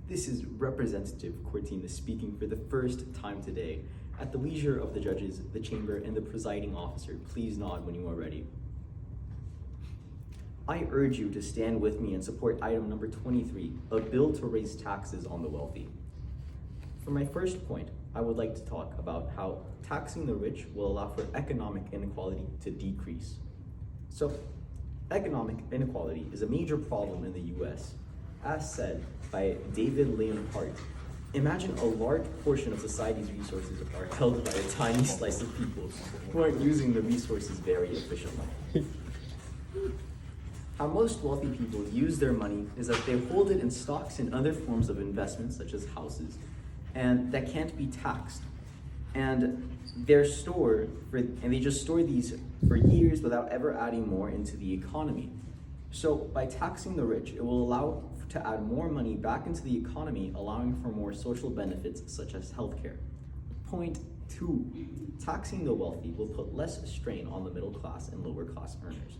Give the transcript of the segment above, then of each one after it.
This is Representative Cortina speaking for the first time today. At the leisure of the judges, the chamber, and the presiding officer, please nod when you are ready. I urge you to stand with me and support item number 23, a bill to raise taxes on the wealthy. For my first point, I would like to talk about how taxing the rich will allow for economic inequality to decrease. So, economic inequality is a major problem in the US. As said by David Leonhardt, imagine a large portion of society's resources are held by a tiny slice of people who aren't using the resources very efficiently. How most wealthy people use their money is that they hold it in stocks and other forms of investments such as houses, and that can't be taxed. And they just store these for years without ever adding more into the economy. So by taxing the rich, it will allow to add more money back into the economy, allowing for more social benefits such as healthcare. Point 2, taxing the wealthy will put less strain on the middle class and lower class earners.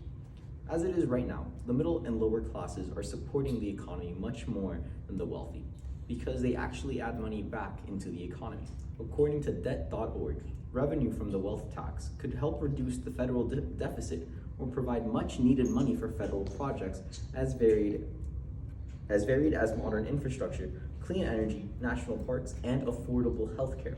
As it is right now, the middle and lower classes are supporting the economy much more than the wealthy because they actually add money back into the economy. According to debt.org, revenue from the wealth tax could help reduce the federal deficit or provide much needed money for federal projects as varied as modern infrastructure, clean energy, national parks, and affordable healthcare.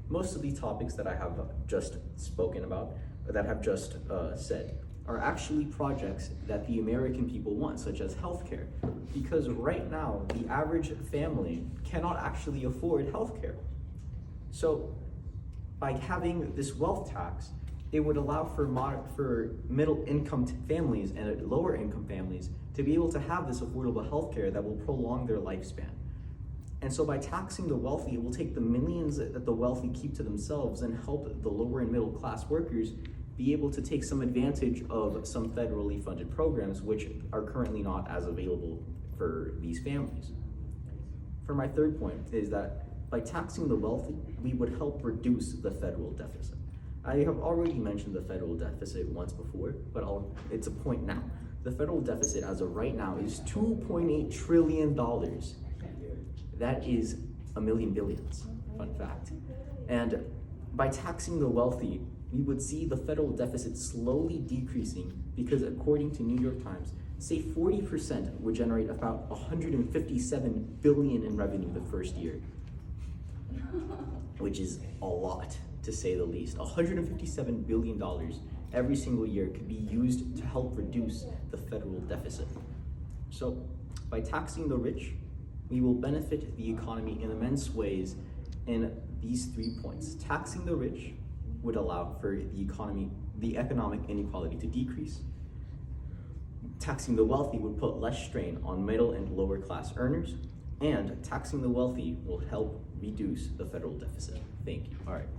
Most of the topics that I have just spoken about, or that I have just said, are actually projects that the American people want, such as healthcare, because right now, the average family cannot actually afford healthcare. So by having this wealth tax, it would allow for middle income families and lower income families to be able to have this affordable healthcare that will prolong their lifespan. And so by taxing the wealthy, it will take the millions that the wealthy keep to themselves and help the lower and middle class workers be able to take some advantage of some federally funded programs which are currently not as available for these families. For my third point is that by taxing the wealthy, we would help reduce the federal deficit. I have already mentioned the federal deficit once before, but it's a point now. The federal deficit as of right now is $2.8 trillion. That is a million billions, fun fact. And by taxing the wealthy, we would see the federal deficit slowly decreasing because according to New York Times, say 40% would generate about $157 billion in revenue the first year, which is a lot to say the least. $157 billion every single year could be used to help reduce the federal deficit. So by taxing the rich, we will benefit the economy in immense ways in these 3 points. Taxing the rich would allow for the economic inequality to decrease. Taxing the wealthy would put less strain on middle and lower class earners, and taxing the wealthy will help reduce the federal deficit. Thank you. All right.